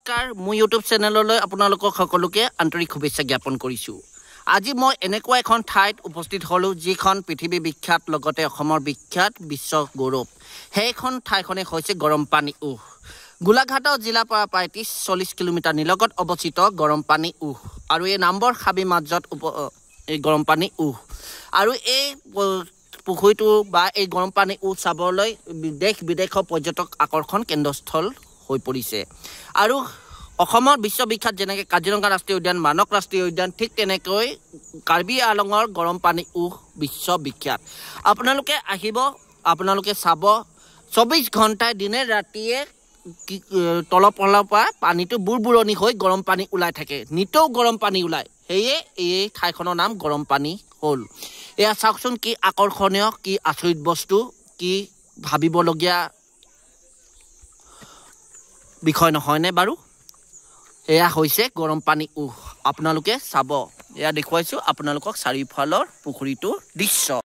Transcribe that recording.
নমস্কাৰ মোৰ ইউটিউব চেনেললৈ আপোনালোকক সকলোকে আন্তৰিক শুভেচ্ছা জ্ঞাপন কৰিছোঁ। আজি মই এনেকুৱা এখন ঠাইত উপস্থিত হ'লোঁ যিখন পৃথিৱী বিখ্যাত লগতে অসমৰ বিখ্যাত বিশ্ব গৌৰৱ। সেইখন ঠাইখনে হৈছে গৰমপানী উহ। গোলাঘাট জিলাৰ পৰা প্ৰায় 30-40 কিলোমিটাৰ নিলগত অৱস্থিত গৰমপানী উহ আৰু এই নামবৰ হাবিৰ মাজত এই গৰমপানী উহ আৰু এই পুখুৰীটো বা এই গৰমপানী উহ চাবলৈ দেশ বিদেশৰ পৰ্যটক আকৰ্ষণ কেন্দ্ৰস্থল হৈ পৰিছে। আৰু অসমৰ বিশ্ববিখ্যাত যেনেকৈ কাজিৰঙা ৰাষ্ট্ৰীয় উদ্যান, মানস ৰাষ্ট্ৰীয় উদ্যান, ঠিক তেনেকৈ কাৰ্বি আলঙৰ গৰমপানী উহ বিশ্ববিখ্যাত। আপোনালোকে আহিব, আপোনালোকে চাব, 24 ঘণ্টাই দিনে ৰাতিয়ে তলৰ পৰা পানীটো বুৰবুৰণি হৈ গৰম পানী ওলাই থাকে, নিতৌ গৰম পানী ওলায়। সেয়ে এই ঠাইখনৰ নাম গৰমপানী হ'ল। এয়া চাওকচোন কি আকৰ্ষণীয়, কি আচৰিত বস্তু, কি ভাবিবলগীয়া বিষয় নহয়নে বাৰু? এয়া হৈছে গৰমপানী উহ। আপোনালোকে চাব, এয়া দেখুৱাইছোঁ আপোনালোকক চাৰিওফালৰ পুখুৰীটোৰ দৃশ্য।